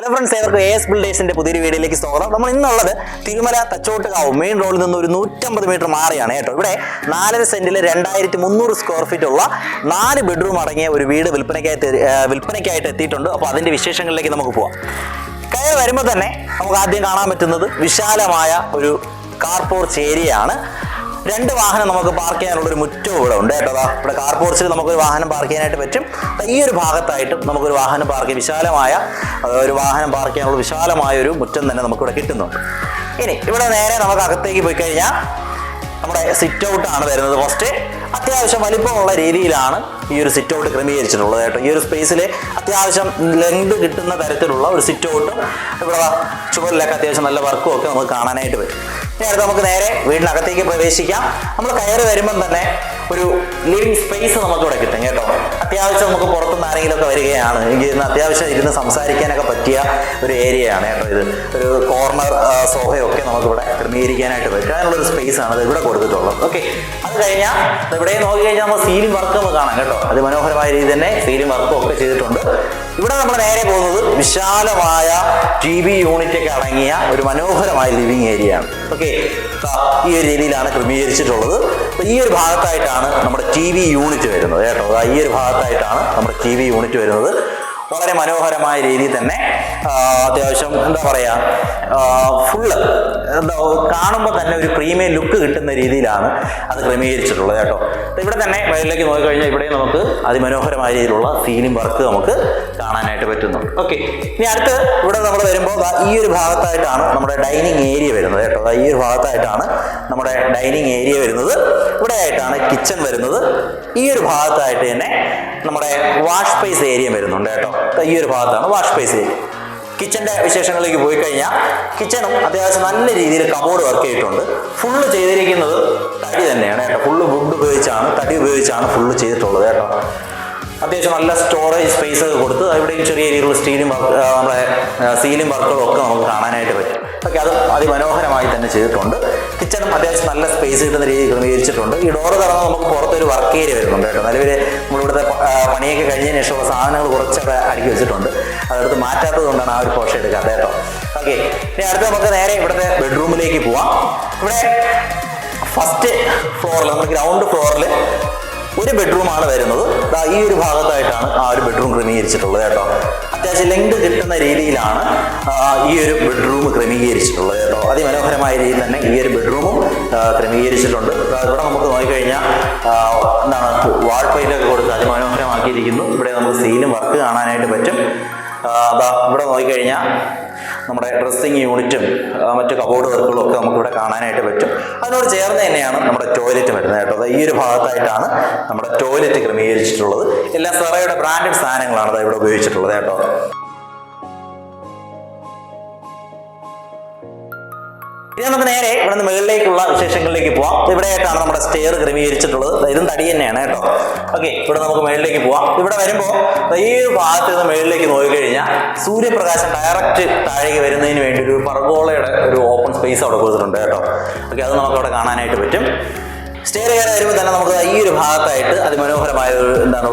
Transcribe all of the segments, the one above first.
Hello friends, ഏവർക്കും AS ബിൽഡേഴ്സിന്റെ പുതിയൊരു വീഡിയോയിലേക്ക് സ്വാഗതം. നമ്മൾ ഇന്നുള്ളത് തിരുമല തച്ചോട്ടുകാവ് മെയിൻ റോഡിൽ നിന്ന് ഒരു 150 മീറ്റർ മാറിയാണ് കേട്ടോ. ഇവിടെ 4.5 സെന്റിൽ 2300 സ്ക്വയർ ഫീറ്റ് ഉള്ള 4 ബെഡ്റൂം അടങ്ങിയ ഒരു വീട് വിൽപ്പനയ്ക്കായിട്ട് എത്തിയിട്ടുണ്ട്. അപ്പോൾ അതിന്റെ വിശേഷങ്ങളിലേക്ക് നമുക്ക് പോവാം. കയറി വരുമ്പോൾ തന്നെ നമുക്ക് ആദ്യം കാണാൻ പറ്റുന്നത് വിശാലമായ ഒരു കാർ പോർച്ച് ഏരിയയാണ്. 2 വാഹനം നമുക്ക് പാർക്ക് ചെയ്യാനുള്ളൊരു മുറ്റവും ഇവിടെ ഉണ്ട് കേട്ടോ. ഇവിടെ കാർ പോർച്ചിൽ നമുക്കൊരു വാഹനം പാർക്ക് ചെയ്യാനായിട്ട് പറ്റും. ഈ ഒരു ഭാഗത്തായിട്ടും നമുക്കൊരു വാഹനം പാർക്ക് വിശാലമായ ഒരു മുറ്റം തന്നെ നമുക്കിവിടെ കിട്ടുന്നുണ്ട്. ഇനി ഇവിടെ നേരെ നമുക്ക് അകത്തേക്ക് പോയി കഴിഞ്ഞാൽ നമ്മുടെ സിറ്റ് ഔട്ടാണ് വരുന്നത്. ഫസ്റ്റ് അത്യാവശ്യം വലിപ്പമുള്ള രീതിയിലാണ് ഈ ഒരു സിറ്റ് ഔട്ട് ക്രമീകരിച്ചിട്ടുള്ളത് കേട്ടോ. ഈ ഒരു സ്പേസിൽ അത്യാവശ്യം ലെങ്ത് കിട്ടുന്ന തരത്തിലുള്ള ഒരു സിറ്റ് ഔട്ടും ഇവിടെ ചുവരിലൊക്കെ അത്യാവശ്യം നല്ല വർക്കും ഒക്കെ നമുക്ക് കാണാനായിട്ട് പറ്റും. ഇനി അടുത്ത് നമുക്ക് നേരെ വീടിനകത്തേക്ക് പ്രവേശിക്കാം. നമ്മൾ കയറി വരുമ്പം തന്നെ ഒരു ലിവിങ് സ്പേസ് നമുക്കിവിടെ കിട്ടും കേട്ടോ. അത്യാവശ്യം നമുക്ക് പുറത്തുനിന്ന് ആരെങ്കിലുമൊക്കെ വരികയാണ് എങ്കിൽ അത്യാവശ്യം ഇരുന്ന് സംസാരിക്കാനൊക്കെ പറ്റിയ ഒരു ഏരിയയാണ് കേട്ടോ. ഇത് ഒരു കോർണർ സോഫയൊക്കെ നമുക്കിവിടെ ക്രമീകരിക്കാനായിട്ട് പറ്റും. അതിനുള്ളൊരു സ്പേസ് ആണ് ഇത് ഇവിടെ കൊടുത്തിട്ടുള്ളത്. ഓക്കെ, അത് കഴിഞ്ഞാൽ ഇവിടെ നോക്കി കഴിഞ്ഞാൽ നമ്മൾ സീലിംഗ് വർക്ക് നമുക്ക് കാണാം കേട്ടോ. അതിമനോഹരമായ രീതിയിൽ തന്നെ സീലിംഗ് വർക്കും ഒക്കെ ചെയ്തിട്ടുണ്ട്. ഇവിടെ നമ്മൾ നേരെ പോകുന്നത് വിശാലമായ TV യൂണിറ്റ് ഒക്കെ അടങ്ങിയ ഒരു മനോഹരമായ ലിവിങ് ഏരിയ ആണ്. ഓക്കെ, ഈ ഒരു രീതിയിലാണ് ക്രമീകരിച്ചിട്ടുള്ളത്. ഈ ഒരു ഭാഗത്തായിട്ടാണ് നമ്മുടെ TV യൂണിറ്റ് വരുന്നത് കേട്ടോ. ഈ ഒരു ഭാഗത്തായിട്ടാണ് നമ്മുടെ TV യൂണിറ്റ് വരുന്നത്. വളരെ മനോഹരമായ രീതിയിൽ തന്നെ അത്യാവശ്യം എന്താ പറയുക, ഫുള്ള് കാണുമ്പോൾ തന്നെ ഒരു പ്രീമിയം ലുക്ക് കിട്ടുന്ന രീതിയിലാണ് അത് ക്രമീകരിച്ചിട്ടുള്ളത് കേട്ടോ. ഇവിടെ തന്നെ വയലിലേക്ക് നോക്കിക്കഴിഞ്ഞാൽ ഇവിടെ നമുക്ക് അതിമനോഹരമായ രീതിയിലുള്ള സീലിംഗ് വർക്ക് നമുക്ക് കാണാനായിട്ട് പറ്റുന്നുണ്ട്. ഓക്കെ, ഇനി അടുത്ത് ഇവിടെ നമ്മൾ വരുമ്പോൾ ഈ ഒരു ഭാഗത്തായിട്ടാണ് നമ്മുടെ ഡൈനിങ് ഏരിയ വരുന്നത് കേട്ടോ. ഈ ഒരു ഭാഗത്തായിട്ടാണ് നമ്മുടെ ഡൈനിങ് ഏരിയ വരുന്നത്. ഇവിടെ ആയിട്ടാണ് കിച്ചൺ വരുന്നത്. ഈ ഒരു ഭാഗത്തായിട്ട് തന്നെ നമ്മുടെ വാഷ് സ്പേസ് ഏരിയ വരുന്നുണ്ട് കേട്ടോ. ഈ ഒരു ഭാഗത്താണ് വാഷ് സ്പേസ് ഏരിയ. കിച്ചന്റെ വിശേഷങ്ങളിലേക്ക് പോയി കഴിഞ്ഞാൽ കിച്ചണും അത്യാവശ്യം നല്ല രീതിയിൽ കബോർഡ് വർക്ക് ചെയ്തിട്ടുണ്ട്. ഫുള്ള് ചെയ്തിരിക്കുന്നത് തടി തന്നെയാണ് കേട്ടോ. ഫുള്ള് വുഡ് ഉപയോഗിച്ചാണ്, തടി ഉപയോഗിച്ചാണ് ഫുള്ള് ചെയ്തിട്ടുള്ളത് കേട്ടോ. അത്യാവശ്യം നല്ല സ്റ്റോറേജ് സ്പേസ് കൊടുത്ത് ഇവിടെയും ചെറിയ രീതിയിലുള്ള നമ്മുടെ സീലിംഗ് വർക്കുകളും ഒക്കെ നമുക്ക് കാണാനായിട്ട് പറ്റും. ഓക്കെ, അത് അതിമനോഹരമായി തന്നെ ചെയ്തിട്ടുണ്ട്. കിച്ചണും അത്യാവശ്യം നല്ല സ്പേസ് കിട്ടുന്ന രീതിയിൽ ക്രമീകരിച്ചിട്ടുണ്ട്. ഈ ഡോറ് തുറന്ന് നമുക്ക് പുറത്തൊരു വർക്ക് ഏരിയ വരുന്നുണ്ട് കേട്ടോ. നിലവിൽ നമ്മളിവിടുത്തെ പണിയൊക്കെ കഴിഞ്ഞതിന് ശേഷമുള്ള സാധനങ്ങൾ കുറച്ചൊക്കെ അടുക്കി വെച്ചിട്ടുണ്ട്. അതെടുത്ത് മാറ്റാത്തത് കൊണ്ടാണ് ആ ഒരു പോർഷൻ എടുക്കാതെ കേട്ടോ. ഓക്കെ, ഇനി അടുത്ത് നമുക്ക് നേരെ ഇവിടുത്തെ ബെഡ്റൂമിലേക്ക് പോവാം. ഇവിടെ ഫസ്റ്റ് ഫ്ലോറിൽ, നമ്മൾ ഗ്രൗണ്ട് ഫ്ലോറിൽ ഒരു ബെഡ്റൂമാണ് വരുന്നത്. ഈ ഒരു ഭാഗത്തായിട്ടാണ് ആ ഒരു ബെഡ്റൂം ക്രമീകരിച്ചിട്ടുള്ളത് കേട്ടോ. അത്യാവശ്യം ലെങ്ത് കിട്ടുന്ന രീതിയിലാണ് ഈ ഒരു ബെഡ്റൂം ക്രമീകരിച്ചിട്ടുള്ളത് കേട്ടോ. അതിമനോഹരമായ രീതിയിൽ തന്നെ ഈ ഒരു ബെഡ്റൂമും ക്രമീകരിച്ചിട്ടുണ്ട്. ഇവിടെ നമുക്ക് നോക്കിക്കഴിഞ്ഞാൽ എന്താണ് വാൾ പെയിൻ്റൊക്കെ കൊടുത്ത് അതിമനോഹരമാക്കിയിരിക്കുന്നു. ഇവിടെ നമുക്ക് സീലും വർക്ക് കാണാനായിട്ട് പറ്റും. ഇവിടെ നോക്കിക്കഴിഞ്ഞാൽ നമ്മുടെ ഡ്രസ്സിങ് യൂണിറ്റും മറ്റു കബോർഡ് വർക്കുകളും ഒക്കെ നമുക്കിവിടെ കാണാനായിട്ട് പറ്റും. അതിനോട് ചേർന്ന് തന്നെയാണ് നമ്മുടെ ടോയ്ലറ്റ് വരുന്നത് കേട്ടോ. ഈ ഒരു ഭാഗത്തായിട്ടാണ് നമ്മുടെ ടോയ്ലറ്റ് ക്രമീകരിച്ചിട്ടുള്ളത്. എല്ലാം സെറയുടെ ബ്രാൻഡഡ് സാധനങ്ങളാണ് ഇവിടെ ഉപയോഗിച്ചിട്ടുള്ളത് കേട്ടോ. ഇനി നമുക്ക് നേരെ ഇവിടെ നിന്ന് മുകളിലേക്കുള്ള വിശേഷങ്ങളിലേക്ക് പോവാം. ഇവിടെയായിട്ടാണ് നമ്മുടെ സ്റ്റെയർ ക്രമീകരിച്ചിട്ടുള്ളത്. ഇതും തടി തന്നെയാണ് കേട്ടോ. ഓക്കെ, ഇവിടെ നമുക്ക് മുകളിലേക്ക് പോവാം. ഇവിടെ വരുമ്പോൾ ഈ ഭാഗത്ത് നിന്ന് മുകളിലേക്ക് നോക്കിക്കഴിഞ്ഞാൽ സൂര്യപ്രകാശം ഡയറക്റ്റ് താഴേക്ക് വരുന്നതിന് വേണ്ടി ഒരു പർഗോളയുടെ ഒരു ഓപ്പൺ സ്പേസ് അവിടെ കൊടുത്തിട്ടുണ്ട് കേട്ടോ. ഓക്കെ, അത് നമുക്ക് അവിടെ കാണാനായിട്ട് പറ്റും. സ്റ്റെയർ കയറി വരുമ്പോൾ തന്നെ നമുക്ക് ഈ ഒരു ഭാഗത്തായിട്ട് അതിമനോഹരമായ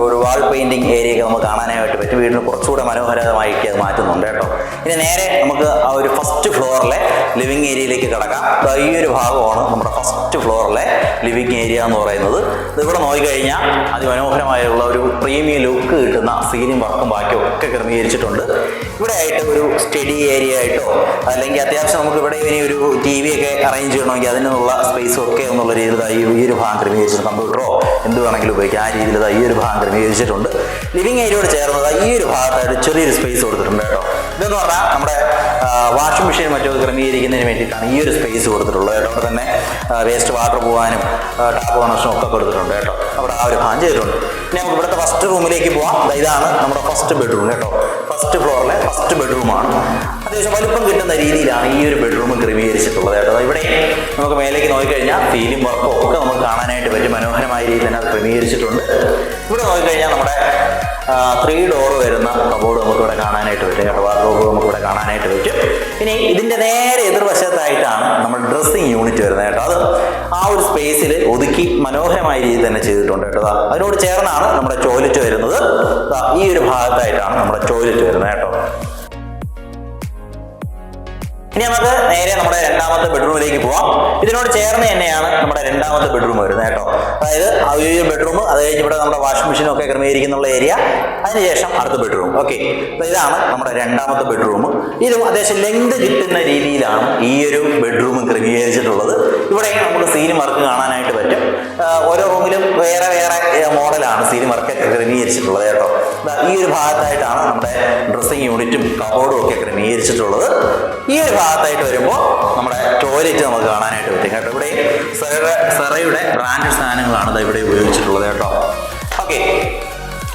ഒരു വാൾ പെയിന്റിങ് ഏരിയയൊക്കെ നമുക്ക് കാണാനായിട്ട് പറ്റും. വീടിന് കുറച്ചുകൂടെ മനോഹരമായിട്ട് അത് മാറ്റുന്നുണ്ട് കേട്ടോ. ഇനി നേരെ നമുക്ക് ആ ഒരു ഫസ്റ്റ് ഫ്ലോറിലെ ലിവിങ് ഏരിയയിലേക്ക് കിടക്കാം. ഈ ഒരു ഭാഗമാണ് നമ്മുടെ ഫസ്റ്റ് ഫ്ലോറിലെ ലിവിങ് ഏരിയ എന്ന് പറയുന്നത്. ഇവിടെ നോക്കിക്കഴിഞ്ഞാൽ അതിമനോഹരമായുള്ള ഒരു പ്രീമിയം ലുക്ക് കിട്ടുന്ന സീലിംഗ് വർക്കും ബാക്കിയും ഒക്കെ ക്രമീകരിച്ചിട്ടുണ്ട്. ഇവിടെ ആയിട്ട് ഒരു സ്റ്റഡി ഏരിയ ആയിട്ടോ അല്ലെങ്കിൽ അത്യാവശ്യം നമുക്ക് ഇവിടെ ഇനി ഒരു TV ഒക്കെ അറേഞ്ച് ചെയ്യണമെങ്കിൽ അതിനുള്ള സ്പേസും ഒക്കെ എന്നുള്ള രീതിയിൽ ഈ ഒരു ഭാഗം ക്രമീകരിച്ചിട്ടുണ്ട്. കമ്പ്യൂട്ടറോ എന്ത് വേണമെങ്കിലും ഉപയോഗിക്കാം. ആ രീതിയിൽ ഈ ഒരു ഭാഗം ക്രമീകരിച്ചിട്ടുണ്ട്. ലിവിങ് ഏരിയയോട് ചേർന്നത് ഈ ഒരു ഭാഗത്തായിട്ട് ചെറിയൊരു സ്പേസ് കൊടുത്തിട്ടുണ്ട് കേട്ടോ. ഇതെന്ന് പറഞ്ഞാൽ നമ്മുടെ വാഷിംഗ് മെഷീൻ മറ്റൊക്കെ ക്രമീകരിക്കുന്നതിന് വേണ്ടിയിട്ടാണ് ഈ ഒരു സ്പേസ് കൊടുത്തിട്ടുള്ളത് കേട്ടോ. അവിടെ തന്നെ വേസ്റ്റ് വാട്ടർ പോകാനും ടാപ്പ് കണക്ഷനും ഒക്കെ കൊടുത്തിട്ടുണ്ട് കേട്ടോ. അവിടെ ആ ഒരു ഭാഗം ചെയ്തിട്ടുണ്ട്. ഇനി നമുക്ക് ഇവിടുത്തെ ഫസ്റ്റ് റൂമിലേക്ക് പോവാം. ഇതാണ് നമ്മുടെ ഫസ്റ്റ് ബെഡ്റൂം കേട്ടോ. ഫസ്റ്റ് ഫ്ലോറിലെ ഫസ്റ്റ് ബെഡ്റൂമാണ്. അത്യാവശ്യം വലുപ്പം കിട്ടുന്ന രീതിയിലാണ് ഈ ഒരു ബെഡ്റൂം ക്രമീകരിച്ചിട്ടുള്ളത് കേട്ടോ. ഇവിടെ നമുക്ക് മേലേക്ക് നോക്കിക്കഴിഞ്ഞാൽ സീലിംഗ് വർക്കും ഒക്കെ നമുക്ക് കാണാനായിട്ട് പറ്റും. മനോഹരമായ രീതിയിൽ തന്നെ അത് ക്രമീകരിച്ചിട്ടുണ്ട്. ഇവിടെ നോക്കിക്കഴിഞ്ഞാൽ നമ്മുടെ 3 ഡോർ വരുന്ന കബോർഡ് നമുക്കിവിടെ കാണാനായിട്ട് പറ്റും കേട്ടോ. വാർഡ്രോബ് നമുക്കിവിടെ കാണാനായിട്ട് പറ്റും. ഇനി ഇതിൻ്റെ നേരെ എതിർവശത്തായിട്ടാണ് നമ്മൾ ഡ്രസ്സിങ് യൂണിറ്റ് വരുന്നത് കേട്ടോ. അത് ആ ഒരു സ്പേസിൽ ഒതുക്കി മനോഹരമായ രീതിയിൽ തന്നെ ചെയ്തിട്ടുണ്ട് കേട്ടോ. അതിനോട് ചേർന്നാണ് നമ്മുടെ ടോയ്ലറ്റ് വരുന്നത്. ഈ ഒരു ഭാഗത്തായിട്ടാണ് നമ്മുടെ ടോയ്ലറ്റ് വരുന്നത് കേട്ടോ. ഇനി നമുക്ക് നേരെ നമ്മുടെ രണ്ടാമത്തെ ബെഡ്റൂമിലേക്ക് പോവാം. ഇതിനോട് ചേർന്ന് തന്നെയാണ് നമ്മുടെ രണ്ടാമത്തെ ബെഡ്റൂം വരുന്നത് കേട്ടോ. അതായത് ആ ഒരു ബെഡ്റൂം, അത് കഴിഞ്ഞ് ഇവിടെ നമ്മുടെ വാഷിംഗ് മെഷീനും ഒക്കെ ക്രമീകരിക്കുന്നുള്ള ഏരിയ, അതിനുശേഷം അടുത്ത ബെഡ്റൂം. ഓക്കെ, ഇതാണ് നമ്മുടെ രണ്ടാമത്തെ ബെഡ്റൂം. ഇതും അത്യാവശ്യം ലെങ്ത് കിട്ടുന്ന രീതിയിലാണ് ഈ ഒരു ബെഡ്റൂം ക്രമീകരിച്ചിട്ടുള്ളത്. ഇവിടെ നമുക്ക് സീലിംഗ് വർക്ക് കാണാനായിട്ട് പറ്റും. ഓരോ റൂമിലും വേറെ വേറെ മോഡലാണ് സീലിംഗ് വർക്കൊക്കെ ക്രമീകരിച്ചിട്ടുള്ളത് കേട്ടോ. ഈ ഒരു ഭാഗത്തായിട്ടാണ് നമ്മുടെ ഡ്രസ്സിംഗ് യൂണിറ്റും കബോർഡും ഒക്കെ ക്രമീകരിച്ചിട്ടുള്ളത്. ഈ ഒരു ഭാഗത്തായിട്ട് വരുമ്പോൾ നമ്മുടെ ടോയ്ലറ്റ് നമുക്ക് കാണാനായിട്ട് പറ്റും കേട്ടോ. ഇവിടെ സെറയുടെ ബ്രാൻഡഡ് സാധനങ്ങളാണ് ഇവിടെ ഉപയോഗിച്ചിട്ടുള്ളത് കേട്ടോ. ഓക്കെ,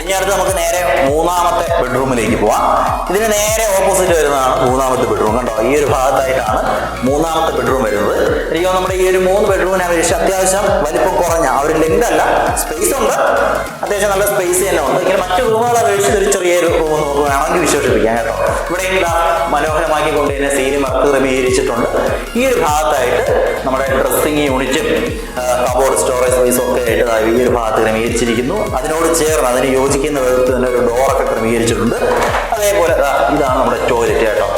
ഇനി അടുത്ത് നമുക്ക് നേരെ മൂന്നാമത്തെ ബെഡ്റൂമിലേക്ക് പോവാം. ഇതിന് നേരെ ഓപ്പോസിറ്റ് വരുന്നതാണ് മൂന്നാമത്തെ ബെഡ്റൂം. കണ്ടോ, ഈ ഒരു ഭാഗത്തായിട്ടാണ് മൂന്നാമത്തെ ബെഡ്റൂം വരുന്നത്. എനിക്ക് നമ്മുടെ ഈ ഒരു 3 ബെഡ്റൂമിനെ അപേക്ഷിച്ച് അത്യാവശ്യം വലിപ്പം കുറഞ്ഞ, ആ ഒരു ലെങ്ത് അല്ല, സ്പേസ് ഉണ്ട്, അത്യാവശ്യം നല്ല സ്പേസ് തന്നെ ഉണ്ട്. ഇങ്ങനെ മറ്റു റൂമുകളെ അപേക്ഷിച്ച് ഒരു ചെറിയൊരു റൂം നമുക്ക് വേണമെങ്കിൽ വിശേഷിപ്പിക്കാം കേട്ടോ. ഇവിടെ മനോഹരമാക്കി കൊണ്ട് തന്നെ സീലിംഗ് വർക്ക് ക്രമീകരിച്ചിട്ടുണ്ട്. ഈ ഒരു ഭാഗത്തായിട്ട് നമ്മുടെ ഡ്രസ്സിംഗ് യൂണിറ്റും കബോർഡ് സ്റ്റോറേജ് സ്പേസും ഒക്കെ ആയിട്ട് ഈ ഒരു ഭാഗത്ത് ക്രമീകരിച്ചിരിക്കുന്നു. അതിനോട് ചേർന്ന് അതിന് യോജിക്കുന്ന വിധത്തിൽ തന്നെ ഒരു ഡോറൊക്കെ ക്രമീകരിച്ചിട്ടുണ്ട്. അതേപോലെ ഇതാണ് നമ്മുടെ ടോയ്ലറ്റ് കേട്ടോ.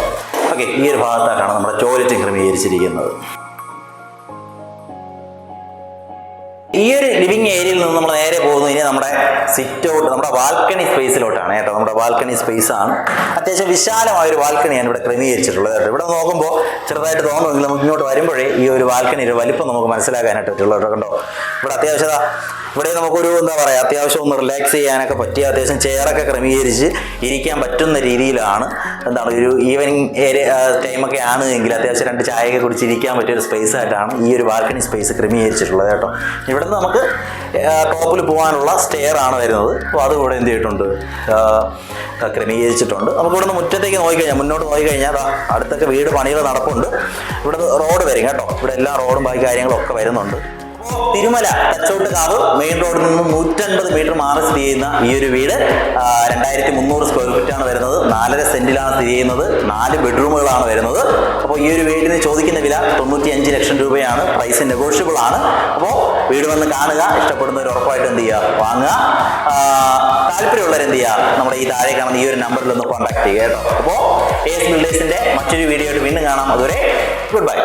ഓക്കെ, ഈ ഒരു ഭാഗത്തായിട്ടാണ് നമ്മുടെ ടോയ്ലറ്റ് ക്രമീകരിച്ചിരിക്കുന്നത്. ഈ ഒരു ലിവിങ് ഏരിയയിൽ നിന്ന് നമ്മൾ നേരെ പോകുന്നത് ഇനി നമ്മുടെ സിറ്റ് ഔട്ട്, നമ്മുടെ ബാൽക്കണി സ്പേസിലോട്ടാണ് കേട്ടോ. നമ്മുടെ ബാൽക്കണി സ്പേസ് ആണ്. അത്യാവശ്യം വിശാലമായ ഒരു ബാൽക്കണിയാണ് ഇവിടെ ക്രമീകരിച്ചിട്ടുള്ളത് കേട്ടോ. ഇവിടെ നോക്കുമ്പോൾ ചെറുതായിട്ട് തോന്നുമെങ്കിൽ നമുക്ക് ഇങ്ങോട്ട് വരുമ്പോഴേ ഈ ഒരു ബാൽക്കണിയുടെ വലിപ്പം നമുക്ക് മനസ്സിലാക്കാനായിട്ട് പറ്റുള്ളൂ കേട്ടോ. കണ്ടോ, ഇവിടെ അത്യാവശ്യം ഇവിടെ നമുക്കൊരു എന്താ പറയുക, അത്യാവശ്യം ഒന്ന് റിലാക്സ് ചെയ്യാനൊക്കെ പറ്റിയ അത്യാവശ്യം ചെയറൊക്കെ ക്രമീകരിച്ച് ഇരിക്കാൻ പറ്റുന്ന രീതിയിലാണ്. എന്താണ് ഒരു ഈവനിങ് ടൈമൊക്കെ ആണ് എങ്കിൽ അത്യാവശ്യം 2 ചായയൊക്കെ കുടിച്ചിരിക്കാൻ പറ്റിയൊരു സ്പേസ് ആയിട്ടാണ് ഈ ഒരു ബാൽക്കണി സ്പേസ് ക്രമീകരിച്ചിട്ടുള്ളത് കേട്ടോ. ഇവിടെ നിന്ന് നമുക്ക് ടോപ്പിൽ പോകാനുള്ള സ്റ്റെയർ ആണ് വരുന്നത്. അപ്പോൾ അത് ഇവിടെ എന്ത് ചെയ്തിട്ടുണ്ട്, ക്രമീകരിച്ചിട്ടുണ്ട്. നമുക്ക് ഇവിടെ നിന്ന് മുറ്റത്തേക്ക് നോക്കിക്കഴിഞ്ഞാൽ, മുന്നോട്ട് നോക്കിക്കഴിഞ്ഞാൽ അടുത്തൊക്കെ വീട് പണികൾ നടപ്പുണ്ട്. ഇവിടെ റോഡ് വരും കേട്ടോ. ഇവിടെ എല്ലാ റോഡും ബാക്കി കാര്യങ്ങളും ഒക്കെ വരുന്നുണ്ട്. തിരുമല തച്ചോട്ടുകാവ് മെയിൻ റോഡിൽ നിന്ന് 150 മീറ്റർ മാറി സ്ഥിതി ചെയ്യുന്ന ഈ ഒരു വീട് 2300 സ്ക്വയർ ഫീറ്റ് ആണ് വരുന്നത്. 4.5 സെന്റിലാണ് സ്ഥിതി ചെയ്യുന്നത്. 4 ബെഡ്റൂമുകളാണ് വരുന്നത്. അപ്പോൾ ഈ ഒരു വീടിന് ചോദിക്കുന്ന വില 95 ലക്ഷം രൂപയാണ്. പ്രൈസ് നെഗോഷ്യബിൾ ആണ്. അപ്പോൾ വീട് വന്ന് കാണുക, ഇഷ്ടപ്പെടുന്നവർ ഉറപ്പായിട്ട് എന്ത് ചെയ്യുക, വാങ്ങുക. താല്പര്യമുള്ളവർ എന്ത് ചെയ്യുക, നമ്മുടെ ഈ താഴെ കാണുന്ന ഈ ഒരു നമ്പറിൽ ഒന്ന് കോൺടാക്ട് ചെയ്യുക കേട്ടോ. അപ്പോൾ AS ബിൽഡേഴ്സിന്റെ മറ്റൊരു വീഡിയോ ആയിട്ട് വീണ്ടും കാണാം. അതുവരെ ഗുഡ് ബൈ.